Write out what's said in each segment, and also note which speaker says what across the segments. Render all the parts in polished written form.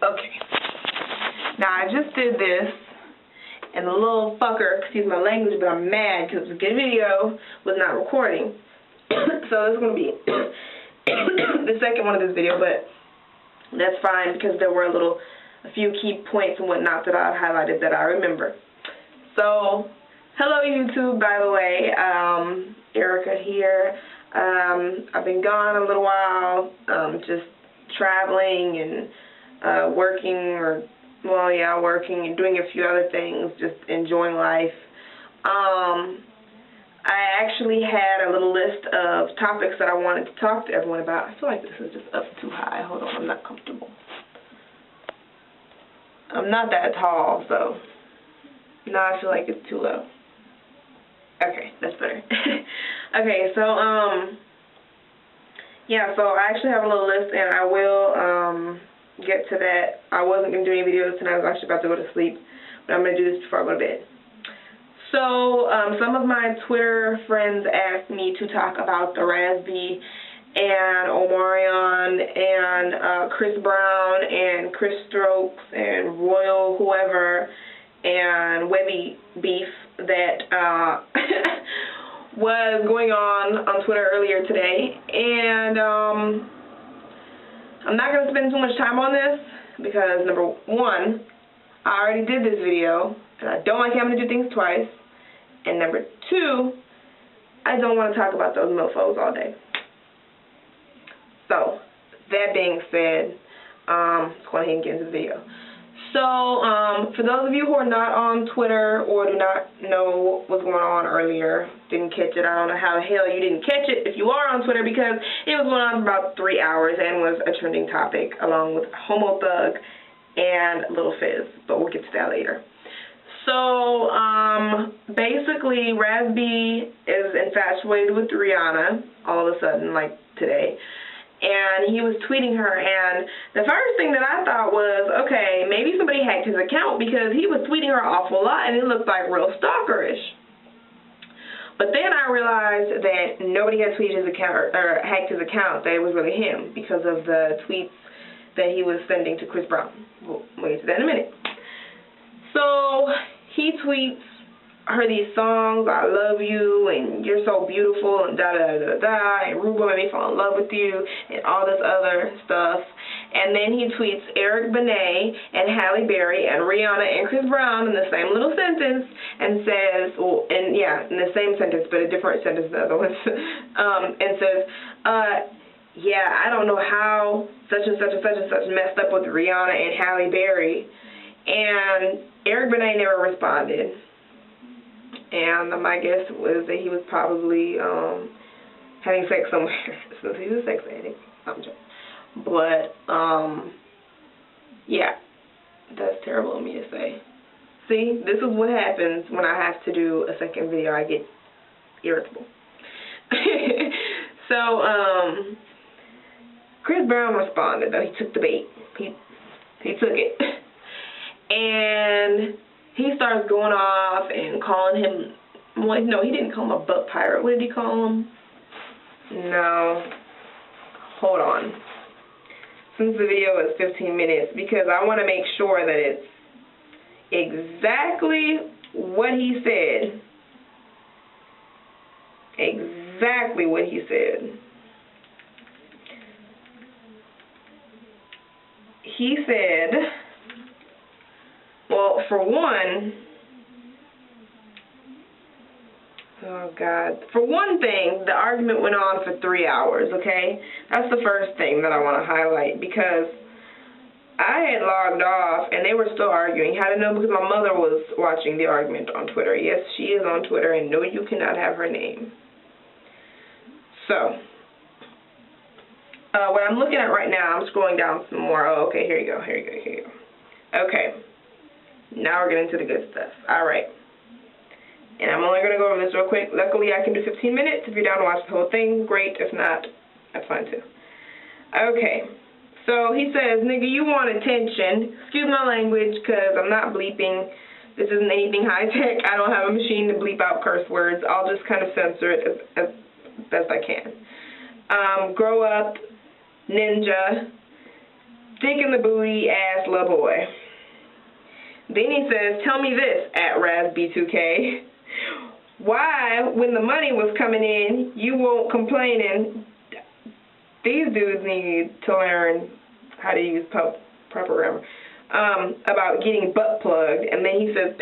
Speaker 1: Okay. Now, I just did this, and the little fucker, excuse my language, but I'm mad because the video was not recording. So this is going to be the second one of this video, but that's fine because there were a few key points and whatnot that I highlighted that I remember. So, hello YouTube, by the way. Erica here. I've been gone a little while, just traveling and working and doing a few other things, just enjoying life. I actually had a little list of topics that I wanted to talk to everyone about. I feel like this is just up too high. Hold on, I'm not comfortable. I'm not that tall, so now I feel like it's too low. Okay, that's better. Okay, so, yeah, so I actually have a little list, and I will, get to that. I wasn't going to do any videos tonight. I was actually about to go to sleep, but I'm going to do this before I go to bed. So, some of my Twitter friends asked me to talk about the Raz B and Omarion and Chris Brown and Chris Strokes and Royal whoever and Webby beef that was going on Twitter earlier today. And I'm not going to spend too much time on this because, number one, I already did this video and I don't like having to do things twice. And number two, I don't want to talk about those mofos all day. So, that being said, let's go ahead and get into the video. So, for those of you who are not on Twitter or do not know what's going on earlier, didn't catch it, I don't know how the hell you didn't catch it if you are on Twitter, because it was going on for about 3 hours and was a trending topic along with Homo Thug and Lil Fizz, but we'll get to that later. So, basically, Raz B is infatuated with Rihanna all of a sudden, like today. And he was tweeting her, and the first thing that I thought was, okay, maybe somebody hacked his account because he was tweeting her an awful lot, and it looked like real stalkerish. But then I realized that nobody had tweeted his account or hacked his account, that it was really him because of the tweets that he was sending to Chris Brown. We'll get to that in a minute. So he tweets her these songs, I love you, and you're so beautiful, and da-da-da-da-da, and Rubo made me fall in love with you, and all this other stuff. And then he tweets Eric Benet and Halle Berry and Rihanna and Chris Brown in the same little sentence and says, well, and yeah, in the same sentence, but a different sentence than the other ones, and says, yeah, I don't know how such and such and such and such messed up with Rihanna and Halle Berry. And Eric Benet never responded. And my guess was that he was probably having sex somewhere, since he's a sex addict. I'm joking. But, yeah, that's terrible of me to say. See, this is what happens when I have to do a second video. I get irritable. So, Chris Brown responded, though. He took the bait. He took it. And he starts going off and calling him, well, no, he didn't call him a butt pirate. What did he call him? No. Hold on. Since the video is 15 minutes, because I want to make sure that it's exactly what he said. Exactly what he said. He said, well, for one, oh God, for one thing, the argument went on for 3 hours, okay? That's the first thing that I want to highlight, because I had logged off and they were still arguing. How to know? Because my mother was watching the argument on Twitter. Yes, she is on Twitter, and no, you cannot have her name. So, what I'm looking at right now, I'm scrolling down some more. Oh, okay, here you go, here you go, here you go. Okay. Now we're getting to the good stuff. Alright. And I'm only going to go over this real quick. Luckily, I can do 15 minutes. If you're down to watch the whole thing, great. If not, that's fine too. Okay. So he says, nigga, you want attention. Excuse my language, because I'm not bleeping. This isn't anything high-tech. I don't have a machine to bleep out curse words. I'll just kind of censor it as best I can. Grow up, ninja. dick in the booty ass little boy. Then he says, tell me this, at RazB2K. Why, when the money was coming in, you won't complain? And these dudes need to learn how to use proper grammar. About getting butt plugged. And then he says, #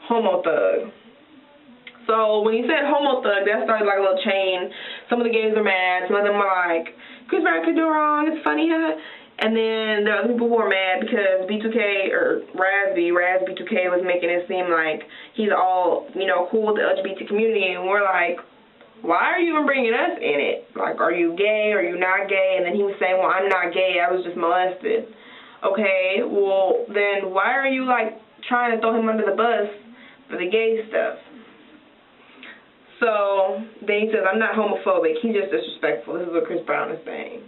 Speaker 1: homo thug. So when he said homo thug, that started like a little chain. Some of the gays are mad. Some of them are like, Chris Brown could do wrong. It's funny, huh? And then there are other people who are mad because B2K, or RazB2K was making it seem like he's all, cool with the LGBT community. And we're like, why are you even bringing us in it? Like, are you gay? Are you not gay? And then he was saying, well, I'm not gay. I was just molested. Okay, well, then why are you, trying to throw him under the bus for the gay stuff? So then he says, I'm not homophobic. He's just disrespectful. This is what Chris Brown is saying.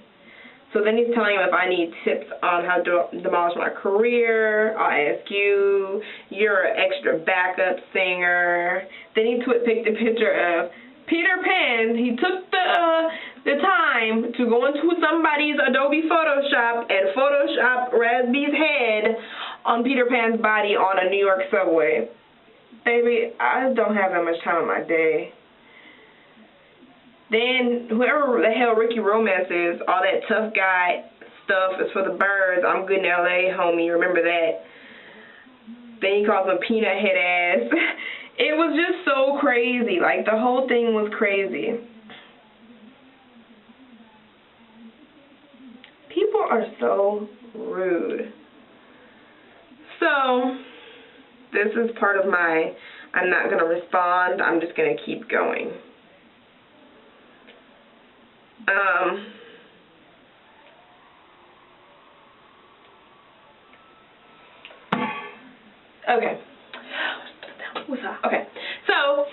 Speaker 1: So then he's telling him if I need tips on how to demolish my career, I'll ask you. You're an extra backup singer. Then he picked a picture of Peter Pan. He took the time to go into somebody's Adobe Photoshop and Photoshop RazB's head on Peter Pan's body on a New York subway. Baby, I don't have that much time in my day. Then, whoever the hell Ricky Romance is, all that tough guy stuff is for the birds. I'm good in L.A., homie. Remember that. Then he calls him peanut head ass. It was just so crazy. The whole thing was crazy. People are so rude. So, this is part of my, I'm not going to respond, I'm just going to keep going. Okay. Okay. So,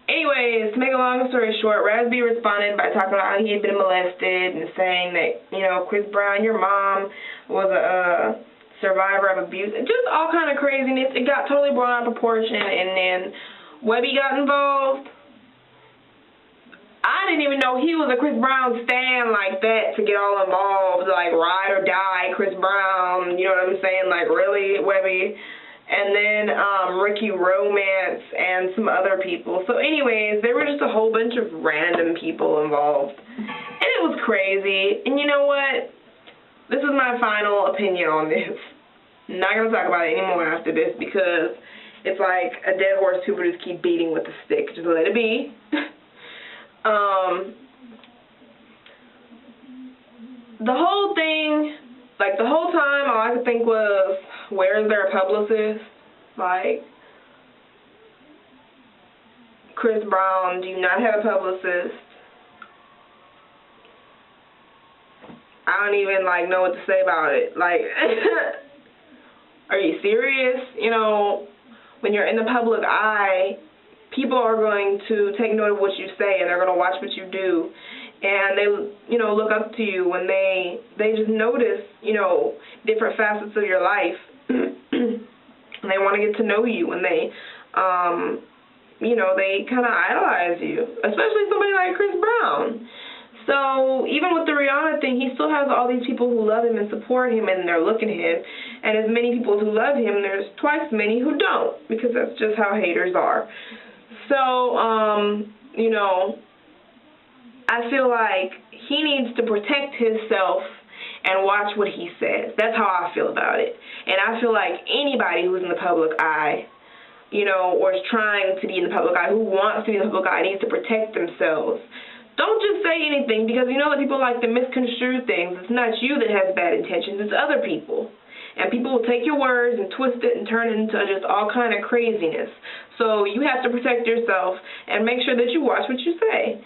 Speaker 1: anyways, to make a long story short, RazB responded by talking about how he had been molested and saying that, Chris Brown, your mom was a survivor of abuse. Just all kind of craziness. It got totally blown out of proportion, and then Webby got involved. I didn't even know he was a Chris Brown stan like that to get all involved, ride or die Chris Brown, you know what I'm saying? Really, Webby? And then Ricky Romance and some other people. So anyways, there were just a whole bunch of random people involved. And it was crazy. And you know what? This is my final opinion on this. I'm not going to talk about it anymore after this because it's like a dead horse people just keep beating with a stick. Just let it be. The whole thing, the whole time, all I could think was, where is their publicist? Chris Brown, do you not have a publicist? I don't even, know what to say about it. Are you serious? When you're in the public eye, people are going to take note of what you say, and they're going to watch what you do. And they, look up to you when they just notice, different facets of your life. And they want to get to know you, and they, they kind of idolize you, especially somebody like Chris Brown. So even with the Rihanna thing, he still has all these people who love him and support him, and they're looking at him. And as many people who love him, there's twice as many who don't, because that's just how haters are. So, I feel like he needs to protect himself and watch what he says. That's how I feel about it. And I feel like anybody who's in the public eye, or is trying to be in the public eye, who wants to be in the public eye, needs to protect themselves. Don't just say anything, because you know that people like to misconstrue things. It's not you that has bad intentions, it's other people. And people will take your words and twist it and turn it into just all kind of craziness. So you have to protect yourself and make sure that you watch what you say.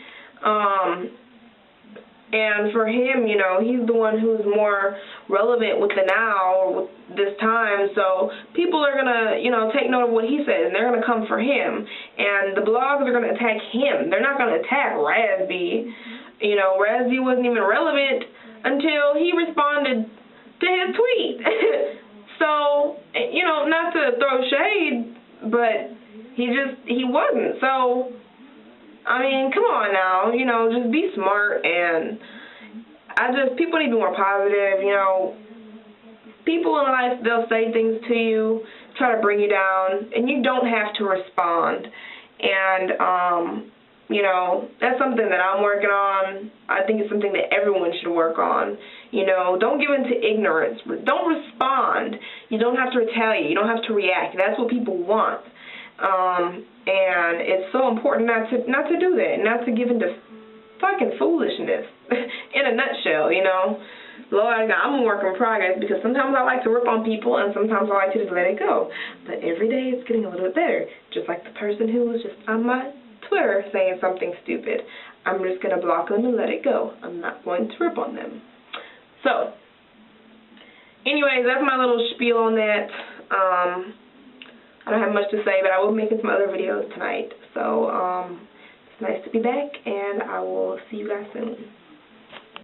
Speaker 1: And for him, he's the one who's more relevant with the now, or with this time. So people are going to, take note of what he says, and they're going to come for him. And the blogs are going to attack him. They're not going to attack RazB. RazB wasn't even relevant until he responded to his tweet. So, not to throw shade, but he wasn't. So, I mean, come on now, just be smart. And people need to be more positive, you know. People in life, they'll say things to you, try to bring you down, and you don't have to respond. And, you know, that's something that I'm working on. I think it's something that everyone should work on. You know, don't give in to ignorance. Don't respond. You don't have to retaliate. You don't have to react. That's what people want. And it's so important not to do that, not to give in to fucking foolishness in a nutshell, you know. Lord, I'm a work in progress because sometimes I like to rip on people and sometimes I like to just let it go. But every day it's getting a little bit better. Just like the person who was just on my Twitter saying something stupid. I'm just going to block them and let it go. I'm not going to rip on them. So, anyways, that's my little spiel on that. I don't have much to say, but I will be making some other videos tonight. So, it's nice to be back, and I will see you guys soon.